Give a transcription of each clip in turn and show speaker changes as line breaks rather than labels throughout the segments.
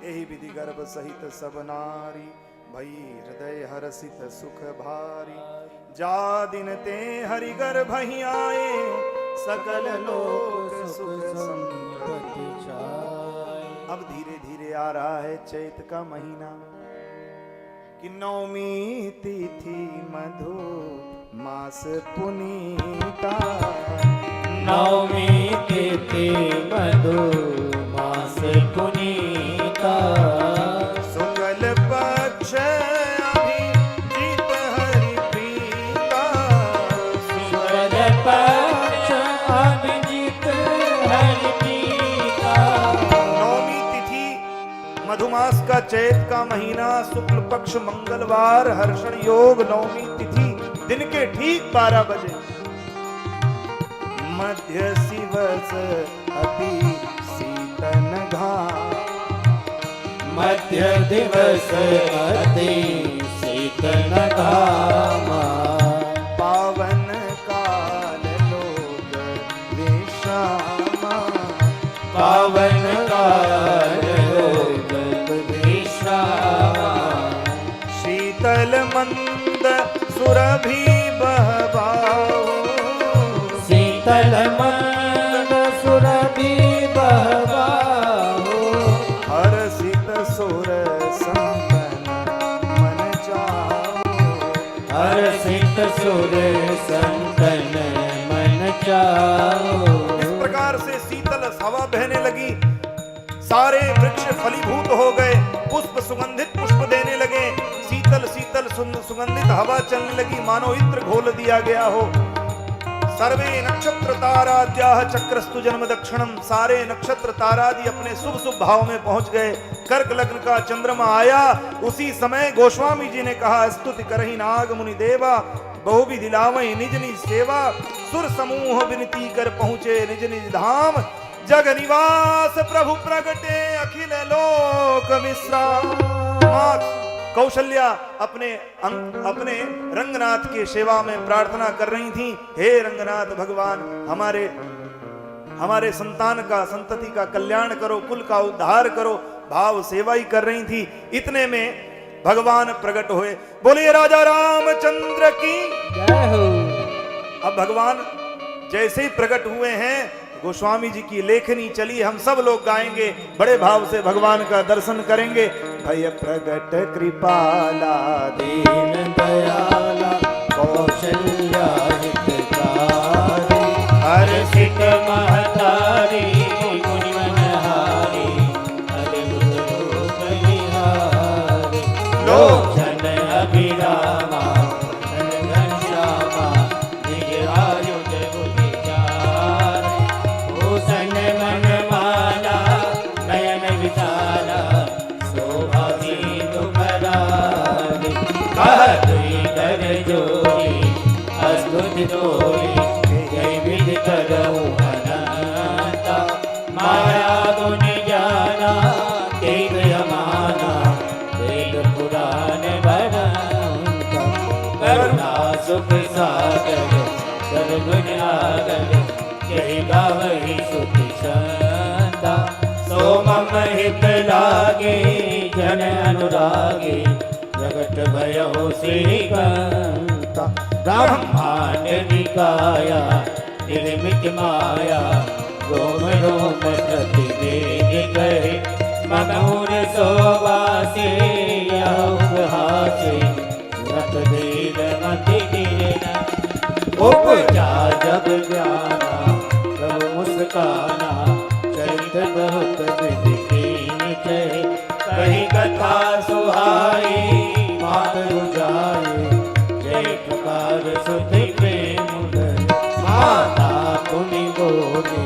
एहि विधि गर्भ सहित सब नारी भई हृदय हरसित सुख भारी। जा दिन ते हरि गर्भ ही आए सकल लोक सुख संपत्ति छाए। अब धीरे धीरे आ रहा है चैत का महीना कि नवमी तिथि मधु मास पुनीता।
नवमी तिथि मधु मास पुनीता।
शुक्ल पक्ष अभिजीत हरि प्रीता।
शुक्ल पक्ष अभिजीत हरि प्रीता।
नवमी तिथि मधुमास का चैत का महीना शुक्ल पक्ष मंगलवार हर्षण योग नवमी तिथि दिन के ठीक 12 बजे मध्य शिवस अति शीतन घाम।
मध्य दिवस अति शीतल घाम।
पावन काल लोग विश्राम।
पावन काल लोग विश्राम।
शीतल मंद सुरभि बहबाओ।
शीतल मंद सुरभि बहबाओ।
हर्षित सुर संतन मन जाओ।
हर्षित सुर संतन मन जाओ।
इस प्रकार से शीतल हवा बहने लगी। सारे वृक्ष फलीभूत हो गए। पुष्प सुगंधित पुष्प देने लगे। शीतल शीतल सुगंधित हवा चलने लगी मानो इत्र घोल दिया गया हो। सर्वे नक्षत्र ताराद्याः चक्रस्तु जन्म दक्षिणम। सारे नक्षत्र तारादि अपने शुभ शुभ भाव में पहुंच गए। कर्क लग्न का चंद्रमा आया। उसी समय गोस्वामी जी ने कहा स्तुति करहि नाग मुनि देवा बहुविधि दिलावहि निज निज सेवा। सुर समूह विनती कर पहुंचे निज निज धाम। जग निवास प्रभु प्रगटे अखिल लोक विश्राम। कौशल्या अपने रंगनाथ के सेवा में प्रार्थना कर रही थी। हे रंगनाथ भगवान हमारे संतान का संतति का कल्याण करो कुल का उद्धार करो भाव सेवा ही कर रही थी। इतने में भगवान प्रकट हुए। बोलिए राजा रामचंद्र की
जय हो।
अब भगवान जैसे ही प्रकट हुए हैं गोस्वामी जी की लेखनी चली। हम सब लोग गाएंगे बड़े भाव से भगवान का दर्शन करेंगे। भय प्रगट कृपाला
दीन दयाला कौशल्या हितकारी। हर्षित महतारी मुनिमनहारी। अद्भुत रूप निहारी। लोचन अभिरामा घनश्यामा। निज आयुध बुद्धि चारि। भूषण मन माला नयन विशाला। शोभा दीनु करारी। कहतुई कर जोरी अस्तुति तोरी। जय विधि करऊ अनंता। माया गुण ज्ञाना तेग यमाना। वेद पुराण भरंता। करुणा सुख सागर सर्वगुण आगर। जय गावहि सुति संता। सो मम हित लागे जन अनुरागे। जगत भयउ श्रीकांता। ब्रह्मांड निकाया निर्मित माया। रोम रोम प्रतिवेद कहे। मनोर सोवासे उपहासे। रत देव मति गिरना। उपजा जब जाना प्रभु मुस्काना। चरित बहुत विधि कीन कहे। कही कथा सुहाई मातरु जाए। जय प्रकार सुधि प्रेम धरे। माता पुनि बोली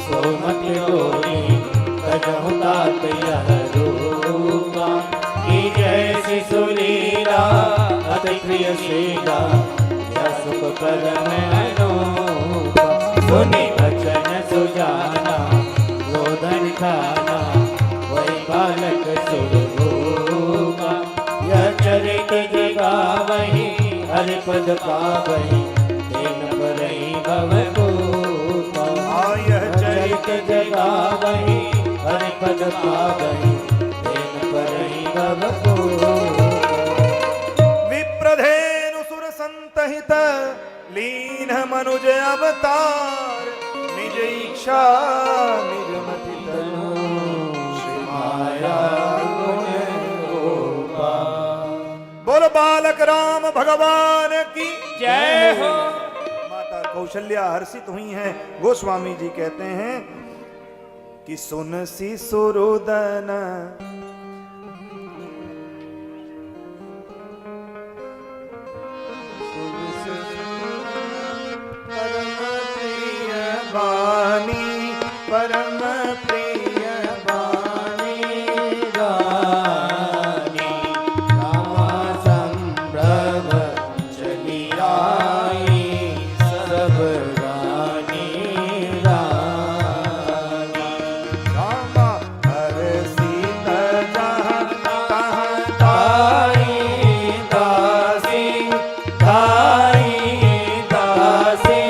सोमति बोली। तजहु तात यह रूपा। की जैसी सुलीला अति प्रिय शीला। यह सुख परम अनूपा। सुनि वचन सुजाना रोदन खाना। वही बालक सुरभूपा। यह चरित जगावहि हरि पद पावहि। तेन परहि भवभूपा।
यह चरित
जगावहि हरि पद पावहि।
अवतार निज इच्छा निज मति तनु श्री माया गुण गोपाल। बोल बालक राम भगवान की
जय हो।
माता कौशल्या हर्षित हुई हैं। गोस्वामी जी कहते हैं कि सुन सी सुरुदन वाणी परम प्रिय वाणी
रानी रामा संभ्रम चली आई सब रानी रानी
रामा हर सीता जहाँ तहाँ
दाई दासी दाई दासी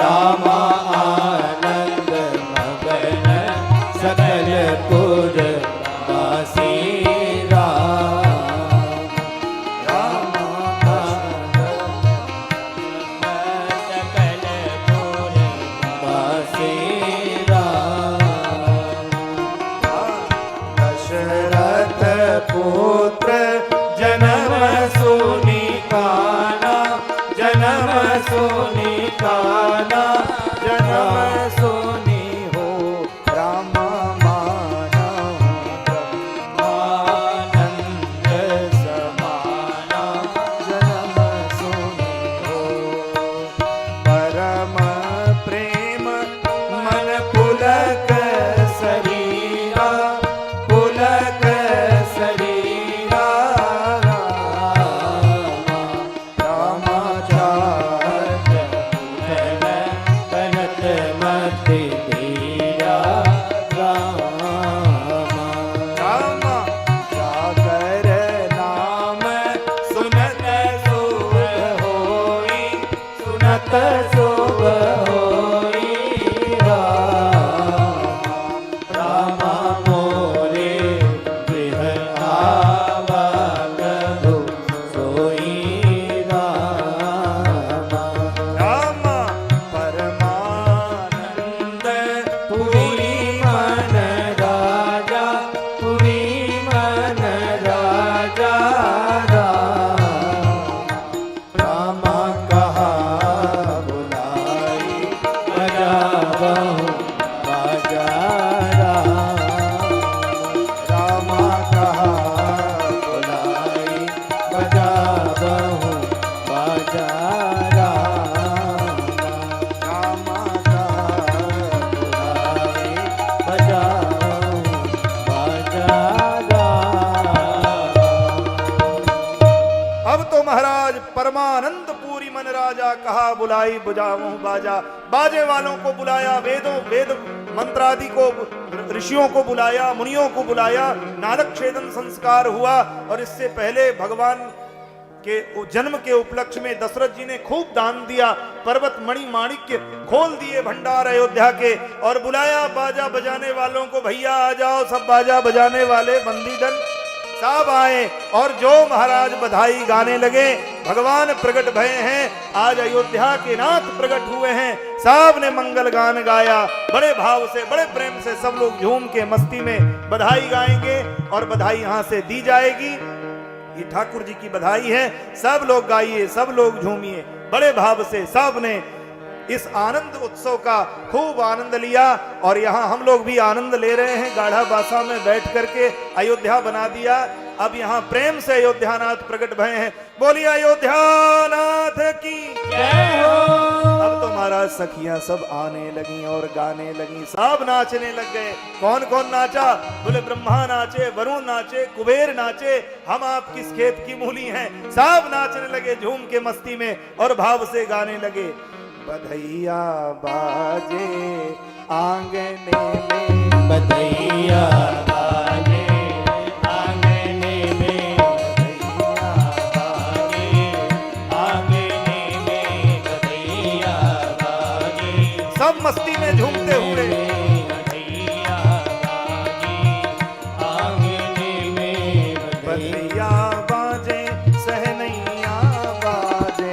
रामा आनंद मगन सकल पुर वासी रामा सकल पुर वासी
दशरथ पुत्र जन्म सुनी काना जन्म सुनी काना जन्म सुनी हो राम मानव
आनंद
समाना जन्म सुनी हो परम प्रेम मन पुलक शरीरा पुलक शरीरा रामाचार्य
कनत मति धीरा रामा
राम जाकर नाम सुनत शुभ होई सुनत
शुभ होई रामा मोरे गृह आवा प्रभु सोई रामा
राम परमानंद
पुरी मन राजा पुरी मन राजा रामा कहा बुलाई बजा बहु बाजा रामा कहा बुलाई बजा बहु बाजा
रामा का
बुलाई बजा बहु बाजा
अब तो महाराज परमानंद पूरी मन राजा कहा बुलाई बुझाऊं बाजा। बाजे वालों को बुलाया, वेद मंत्रादि को ऋषियों को बुलाया, मुनियों को बुलाया, नारक छेदन संस्कार हुआ। और इससे पहले भगवान के जन्म के उपलक्ष्य में दशरथ जी ने खूब दान दिया, पर्वत मणि माणिक्य खोल दिए भंडार अयोध्या के, और बुलाया बाजा बजाने वालों को, भैया आ जाओ सब बाजा बजाने वाले बंदीजन सब आए। और जो महाराज बधाई गाने लगे, भगवान प्रकट भये हैं, आज अयोध्या के नाथ प्रकट हुए हैं। सब ने मंगल गान गाया, बड़े भाव से बड़े प्रेम से सब लोग झूम के मस्ती में बधाई गाएंगे और बधाई यहाँ से दी जाएगी। ये ठाकुर जी की बधाई है, सब लोग गाइए, सब लोग झूमिए, बड़े भाव से सब ने इस आनंद उत्सव का खूब आनंद लिया। और यहाँ हम लोग भी आनंद ले रहे हैं, गाढ़ा बासा में बैठ करके अयोध्या बना दिया। अब यहाँ प्रेम से अयोध्यानाथ प्रकट भये हैं। बोलिए अयोध्यानाथ की
जय हो।
अब तो महाराज सखियां सब आने लगी और गाने लगी, सब नाचने लग गए। कौन कौन नाचा? बोले ब्रह्मा नाचे, वरुण नाचे, कुबेर नाचे, हम आप किस खेत की मूली हैं। सब नाचने लगे झूम के मस्ती में और भाव से गाने लगे। बधैया बाजे आंगने में,
बधैया बाजे आंगने में,
बधैया
बाजे आंगने में, बधैया बाजे
सब मस्ती में झूमते हुए।
बधैया बाजे आंगने में,
बधैया बाजे सहनैया बाजे,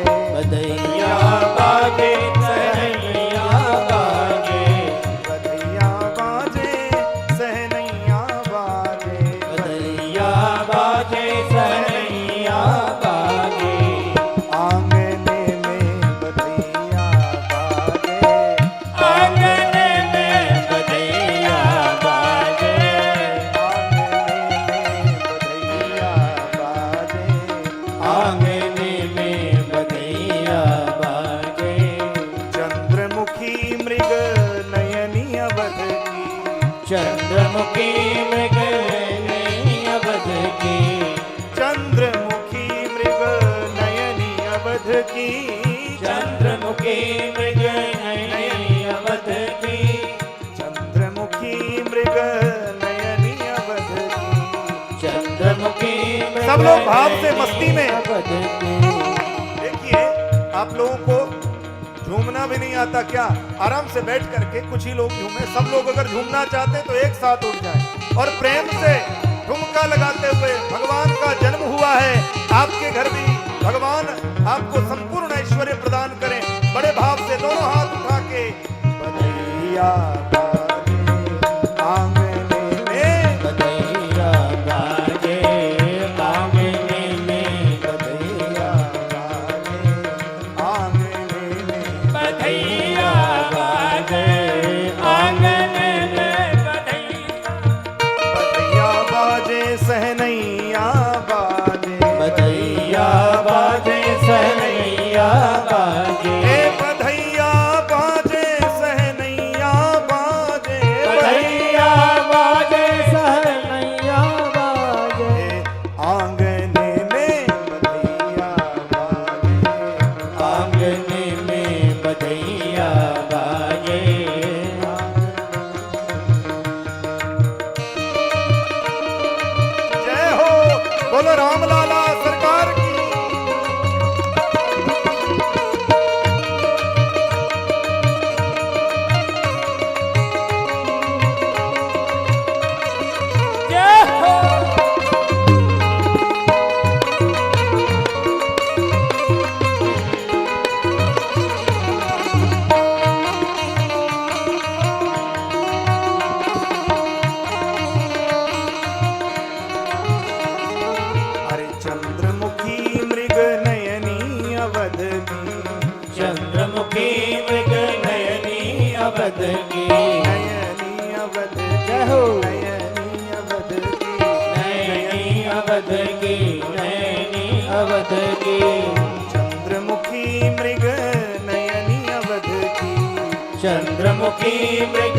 चंद्रमुखी मृग नयनी अवध की
चंद्रमुखी मृग नयनी अवध की
चंद्रमुखी मृग नयनी अवध की
चंद्रमुखी मृग नयनी अवध की।
चंद्रमुखी मृग
सब लोग भाव से मस्ती में।
अवध की।
देखिए आप लोगों को झूमना भी नहीं आता क्या? आराम से बैठ करके कुछ ही लोग झूमे। सब लोग अगर झूमना चाहते हैं तो एक साथ उठ जाएं और प्रेम से ठुमका लगाते हुए भगवान का जन्म हुआ है। आपके घर भी भगवान आपको संपूर्ण ऐश्वर्य प्रदान करें। बड़े भाव से दोनों हाथ उठा के बधैया बाजे आंगने में
बधैया बाजे आंगने में
बधैया बाजे आंगने में
बधैया बाजे आंगने में
बधैया बाजे सहनैया बाजे
बधैया बाजे सहनैया बाजे
ए बधैया बाजे सहनैया बाजे
बधैया बाजे सहनैया बाजे
ए आंगने में बधैया बाजे
आंगने में बधैया बाजे
जय हो बोलो रामलाला सरकार की।
जय हो
अरे चंद्रमुखी मृग नयनी अवध की
चंद्रमुखी मृग नयनी अवध की
नयनी अवध
जय हो।
नयनी अवध की
नयनी अवध की नयनी अवध की
चंद्रमुखी मृग नयनी अवध की
चंद्रमुखी मृग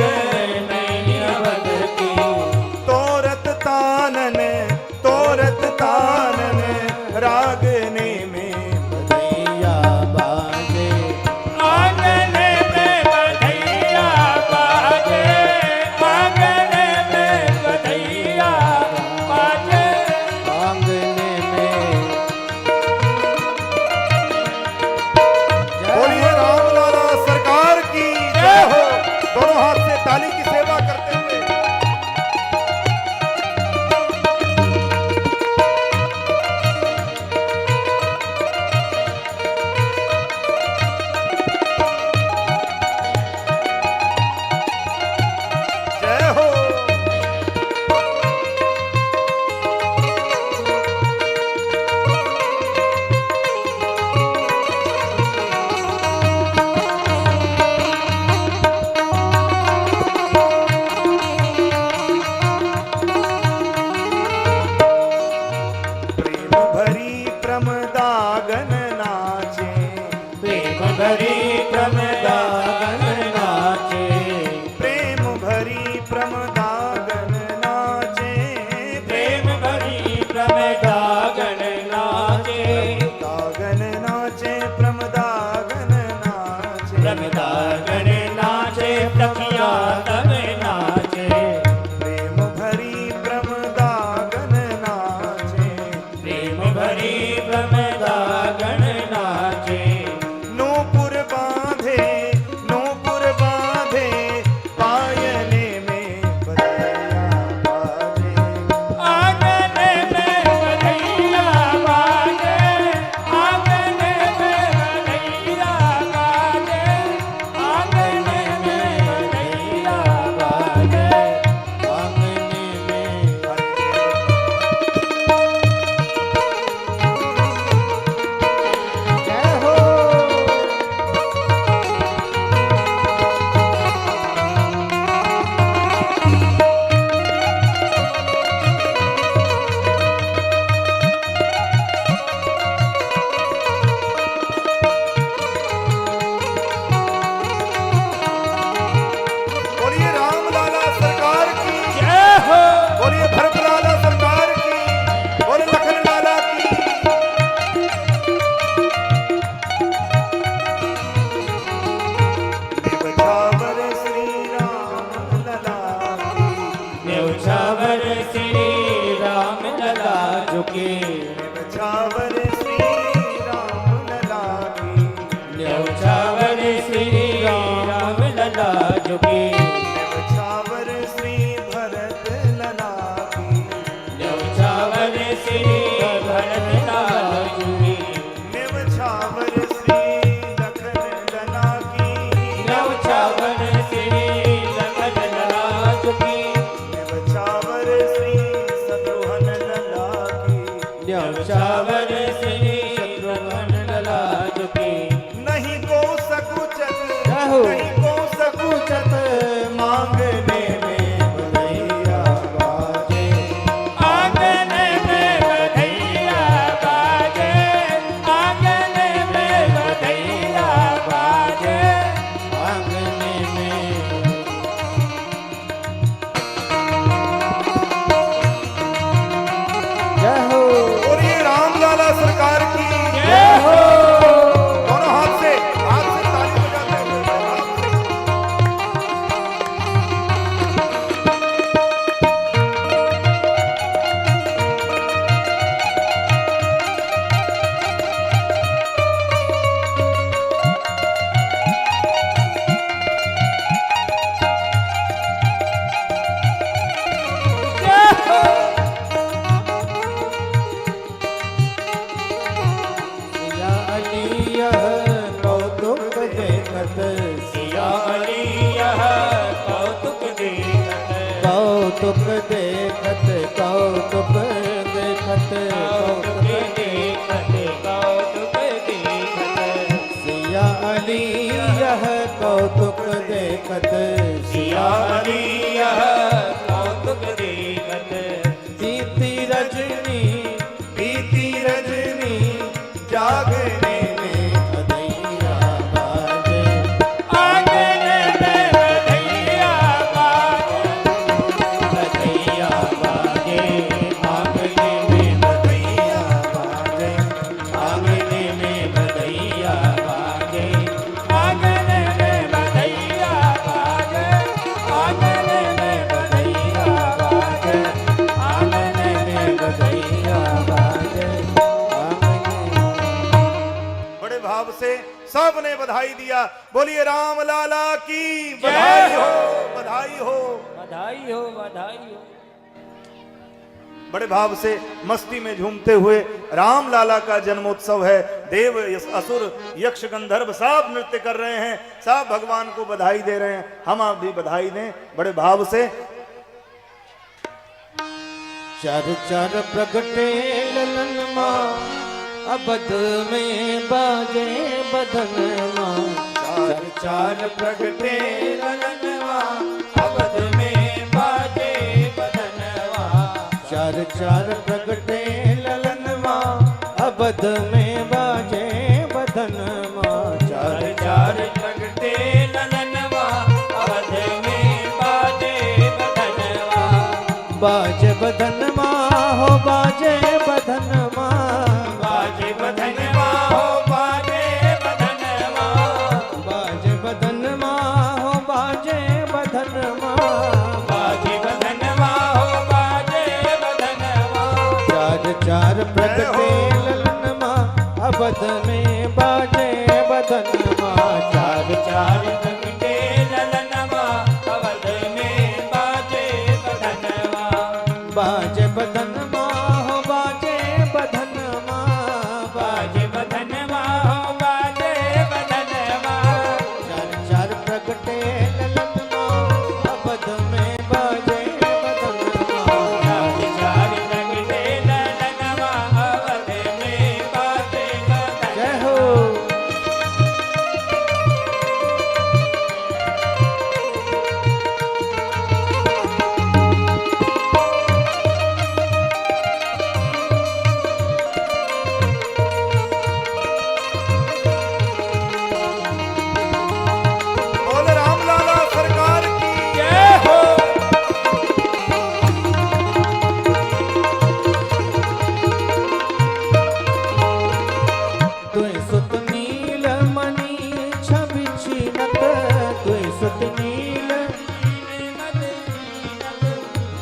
नयनी अवध की
तोरत तानन रागने में
बधैया बाजे आंगने में बधैया बाजे आंगने में बधैया बाजे आंगने में
बोलिए रामलाला सरकार की जय हो। दोनों हाथ से ताली
न्यौछावर श्री राम लला झुके
न्यौछावर श्री राम लला की
न्यौछावर श्री राम लला झुके
न्यौछावर श्री भरत लला की
न्यौछावर श्री भरत लला झुके
न्यौछावर श्री लखन लला की
न्यौछावर श्री लखन लला झुके
न्यौछावर श्री शत्रुघ्न लला की
न्यौछावर श्री शत्रुघ्न लला झुके
नहीं को सकुचत
जाहो।
नहीं को सकुचत मांगने में बधैया बाजे
आंगन में बधैया बाजे आंगन में बधैया बाजे आंगन में जय हो
और ये रामलाला सरकार की
जय हो
दोनों हाथ से ताली बजाते हुए
सिया अली यह कौतुक देखत सिया अली यह कौतुक देखत कौतुक देखत कौतुक देखत कौतुक देखत कौतुक देखत सिया अली यह कौतुक देखत सिया अली यह कौतुक देखत बीती रजनी
बीती रजनी जागने में
बधैया बाजे आंगन में बधैया बाजे बधैया बाजे आंगन में बधैया बाजे आंगन में बधैया बाजे आंगन में बधैया बाजे आंगन में बधैया बाजे आंगन में बधैया बाजे
बड़े भाव से सबने बधाई दिया। बोलिए राम लाला की बधाई हो बधाई हो।
बधाई हो बधाई हो।
बड़े भाव से मस्ती में झूमते हुए राम लाला का जन्मोत्सव है। देव असुर यक्ष गंधर्व सब नृत्य कर रहे हैं, सब भगवान को बधाई दे रहे हैं। हम आप भी बधाई दें बड़े भाव से।
चार चार प्रगटे ललन माँ अबद में बाजे बदन माँ चार चार प्रगटे ललन माँ अबद में बाजे बदन माँ चार चार प्रगटे ललन माँ अबद में बाजे बदन माँ चार चार प्रगटे ललन माँ अबद में बाजे बदन माँ बाजे बदन माँ हो बाजे बदन माँ बाजे बदन माँ हो बाजे बदन माँ बाजे बदन माँ हो बाजे बदन माँ बाजे बदन माँ हो बाजे बदन माँ चार चार प्रगटे ललन माँ अबद में बाजे बदन माँ चार चार प्रगटे ललन माँ अबद में बाजे बदन माँ बाजे बदन माँ हो बाजे बदन माँ बाजे बदन माँ हो बाजे बदन माँ चार चार प्रगटे ललन माँ अबद में बाजे बदन माँ चार चार प्रगटे ललन माँ अबद में बाजे बदन जय हो।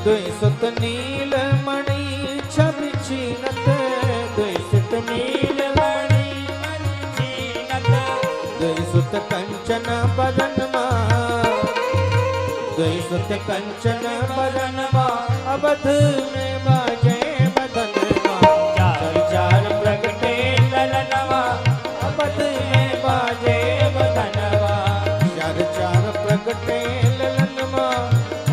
दुई सुत नील मणि छवि छीनत दुई सुत नील मणि छीनत दुई सुत कंचन बदन दुई सुत कंचन बदन अवध में बाजे बदन चार चार प्रगटे ललनवा अवध में बाजे बदनवा चार चार प्रगटे ललनवा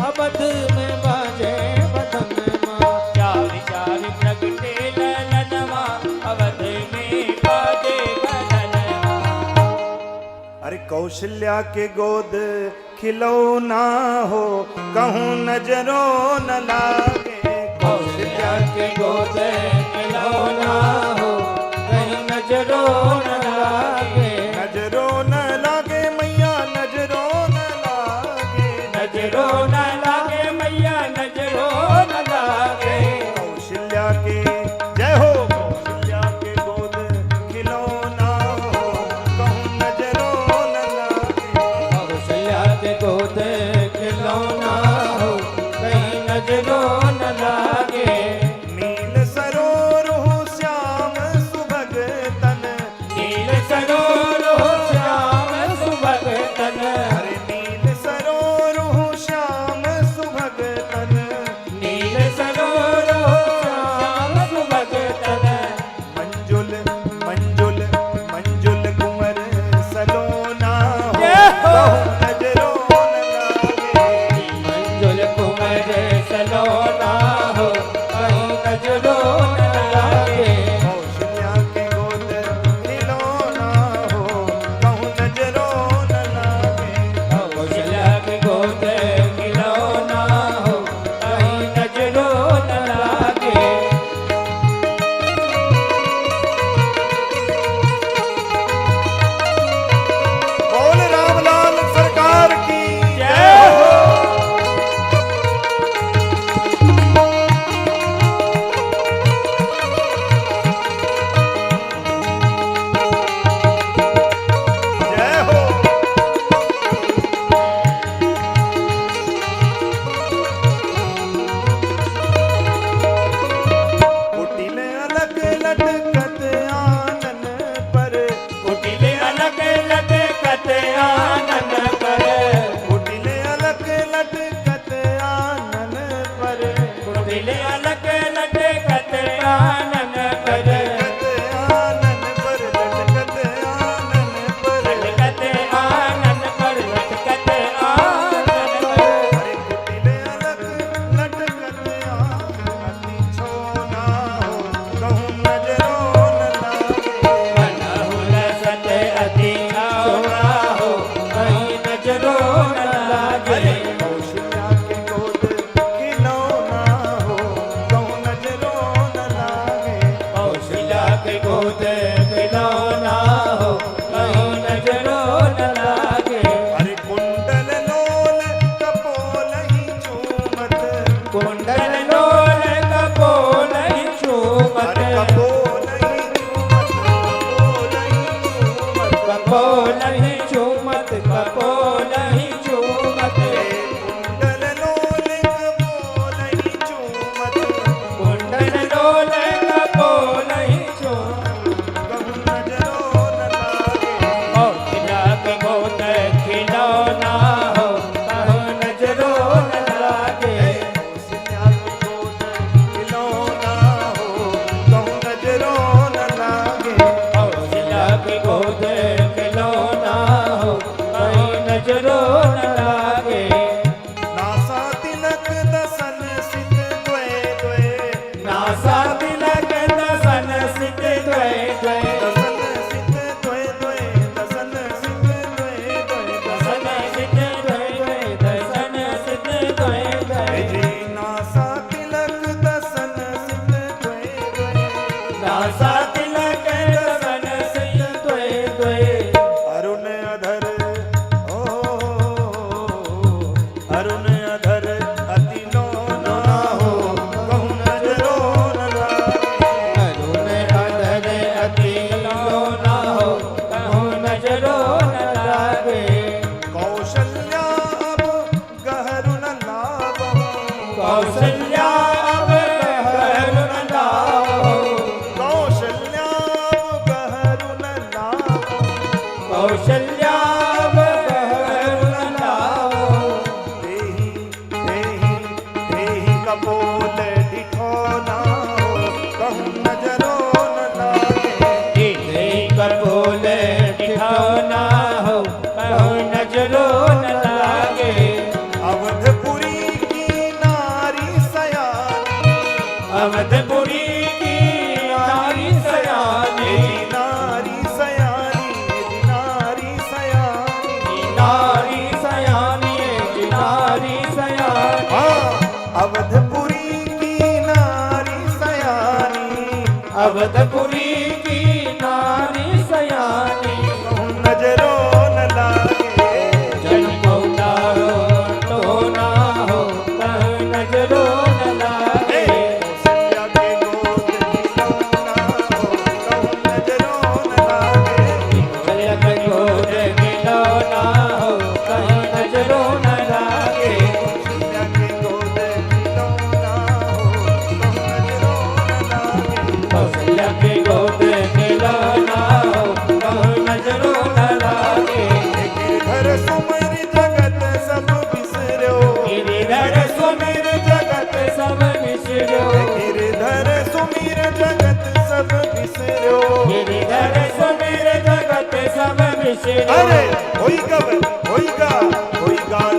अवध में बाजे बदनवा चार चार प्रगटे ललनवा अवध में बाजे बदनवा।
अरे कौशल्या के गोद खिलौना हो कहूँ नजरों न लागे।
कौशल्या के गोद खिलौना हो कहीं नजरों न लागे।
नजरों न लागे मैया नजरों न लागे।
नजरों न लागे मैया नजरों न लागे।
कौशल्या के जय हो कौशल्या के गोद खिलौना हो कहूँ नजरों न लागे।
कौशल्या के गोद खिलौना हो कहीं नजरों न लागे।
नील सरोरुह श्याम सुभग तन।
नील सरोरुह श्याम सुभग तन।
अरे नील सरोरुह श्याम सुभग तन।
नील सरोरुह श्याम सुभग तन।
मंजुल मंजुल मंजुल कुंवर सलोना हो कहूँ नजरों न लागे।
मंजुल कुंवर सलोना हो कहीं नजरों न लागे।
कौशल्या के गोद खिलौना हो कहूँ नजरों न लागे।
कौशल्या के गोद खिलौना हो कहीं नजरों न लागे।
बोल रामलाल सरकार की
जय हो।
जय हो। कुटिल अलग लटकत आनन पर।
कुटिल अलग लटकत आनन पर।
कुटिल अलग लटकत आनन पर।
कुटिल अलग लटकत आनन पर।
लटकत आनन पर लटकत आनन पर।
लटकत आनन पर लटकत आनन पर।
अरे कुटिल अलग लटकत आनन छोना हो कहूँ नजरों न लागे।
अनहुल सत अति छोड़ा हो कहीं नजरों न लागे।
कौशल्या के गोद खिलौना हो कहूँ नजरों न लागे।
कौशल्या के गोद खिलौना हो कहीं नजरों न लागे।
अरे कुंडल लोल कपोल ही चूमत।
कुंडल लोल कपोल ही चूमत।
अरे कपोल ही चूमत कपोल ही चूमत।
कपोल ही चूमत। कपोल ही चूमत।
कुंडल लोल कपोल ही चूमत।
कुंडल लोल कपोल ही चूमत।
कहूँ नजरों न लागे।
कौशल्या के गोद खिलौना हो कहीं नजरों न लागे।
कौशल्या के गोद खिलौना हो कहूँ नजरों न लागे।
कौशल्या के गोद खिलौना हो कहीं नजरों न लागे।
नासा तिलक दसन सित द्वय द्वय।
नासा तिलक दसन सित द्वय द्वय।
दसन सित द्वय द्वय। दसन सित द्वय द्वय।
दसन सित द्वय द्वय। दसन सित द्वय द्वय।
जी नासा तिलक दसन सित द्वय द्वय।
नासा तिलक दसन सित द्वय द्वय।
अरुण अधर ओ अरुण अधर अति लोना हो कहूँ नजरों न लागे।
अरुण अधर अति लोना हो कहूँ नजरों न लागे।
कौशल्या अब गहरु न लावहूँ।
कौशल्या अब कहरु न लाओ,
कौशल्या गहरू न लाओ,
कौशल्या अब कहरु न लाओ।
देहि देहि देहि कपोल दिठौना हो, कहूँ नजरो न लागे।
देहि कपोल दिठौना हो, कहूँ नजरो न लागे।
अवधपुरी की नारी सयानी,
अवधपुरी की नारी सयानी,
नारी सयानी, नारी सयानी,
नारी सयानी, नारी सयानी।
हाँ अवधपुरी की नारी सयानी,
अवधपुरी की नारी सयानी।
कहूँ नजरो न लागे।
जन्म उतारो तो ना हो, कहूँ नजरो न लागे।
कौशल्या के गोद खिलौना हो, कहूँ नजरो न लागे।
कौशल्या के गोद खिलौना हो, कहूँ नजरो न लागे।
कौशल्या के गोद खिलौना हो, कहूँ नजरो न लागे।
कौशल्या के गोद खिलौना हो, कहूँ नजरो न लागे।
गिरधर सुमिर जगत सब बिसरो,
गिरिधर सुमिर जगत सब बिसरो,
गिरधर सुमिर जगत सब बिसरो।
गिरिधर सुमिर जगत सब बिसरो।
अरे होइगा होइगा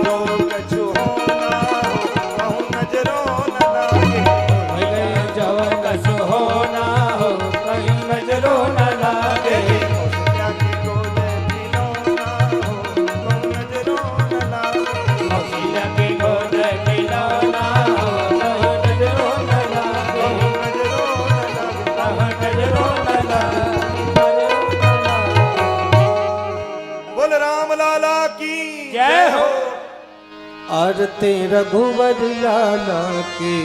जो कछु होना हो, कहूँ नजरो न लागे।
जो कछु होना हो, कहीं नजरो न लागे।
कौशल्या के गोद खिलौना हो, कहूँ नजरो न लागे।
कौशल्या के गोद खिलौना हो, कहीं नजरो न लागे।
कहूँ नजरो न लागे।
कहीं नजरो न लागे।
बोल राम लाला की
जय हो।
आरती रघुवर लाला की,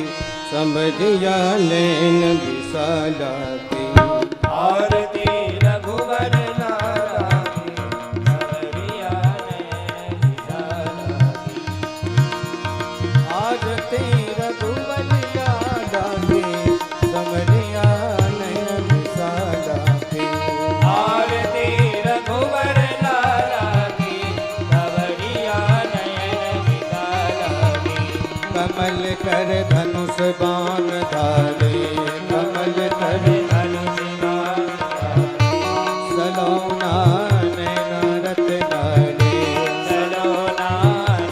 समझिया लेन विशाला की।
आरती रघुवर लाला की, सवरिया नयन विशाला की।
आरती रघुवर लाला की, समझिया लेन विशाला की।
आरती रघुवर लाला की, सवरिया नयन विशाला की।
कमल कर धनुष बाण धारे, कमल कर
धनुष बाण धारे।
सलोना नैना रत्नारे।
सलोना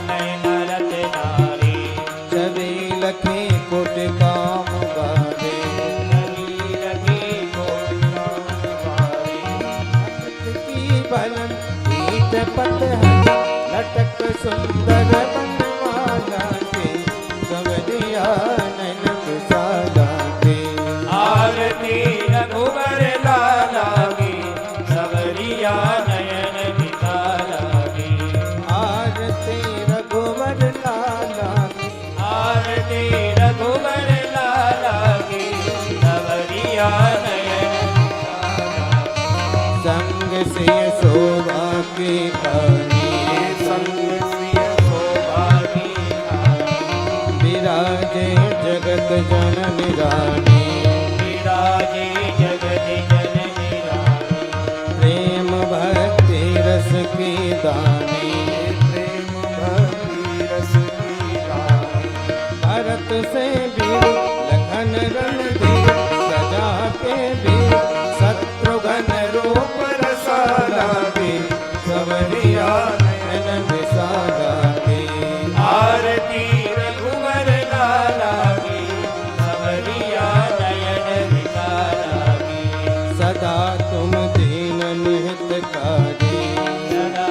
नयन रत्नारे।
छवि लखी कोट काम बारे।
कबीर की कोट वारे।
की बलन ईट पट है, लटक सुंदर बनवाला के। सवरिया नैन विशाला के।
आरती रघुवर लाला की, सवरिया नयन विशाला की।
आरती रघुवर लाला की,
आरती रघुवर लाला की, सवरिया नयन विशाला की।
संग से शोभा की कहानी।
संग सिय शोभा की कहानी।
विराजे जगत जननी रानी।
विराजे जगत जननी रानी।
प्रेम भक्ति रस की दानी।
प्रेम भक्ति रस की रानी।
भरत से भी लखन रणधीर, सजा के भी शत्रुघ्न रूप रसाला की। सवरिया नयन विशाला की।
आरती रघुवर लाला की, सवरिया नयन विशाला की।
सदा तुम दीन हितकारी।
सदा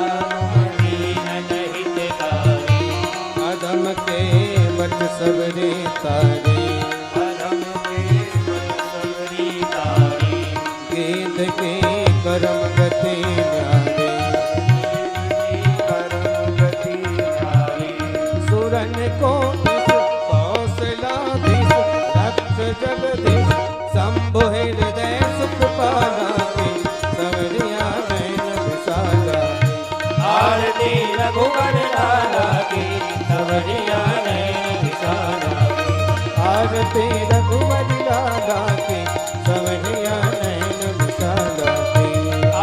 दीन हितकारी।
अधम के बट सबरे तारे।
अधम के बल सबरी तारी। आरती रघुवर लाला की सवरिया नैन विशाला की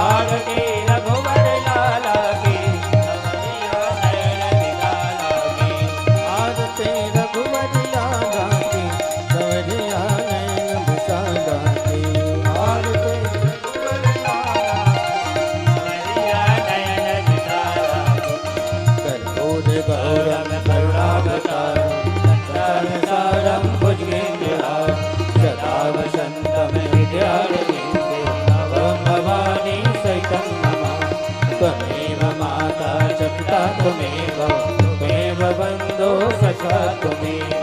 आरती रघुवर लाला की सवरिया नैन विशाला की
आरती रघुवर लाला की सवरिया नैन विशाला की आरती रघुवर
सवरिया नैन विशाला
कर्पूर गौरम करुणावतारम संसारसारम भुजगेन्द्रहारं सदा वसन्तं हृदयारविन्दे भवानी सहितं नमामि त्वमेव माता च पिता त्वमेव बन्धो सखा त्वमेव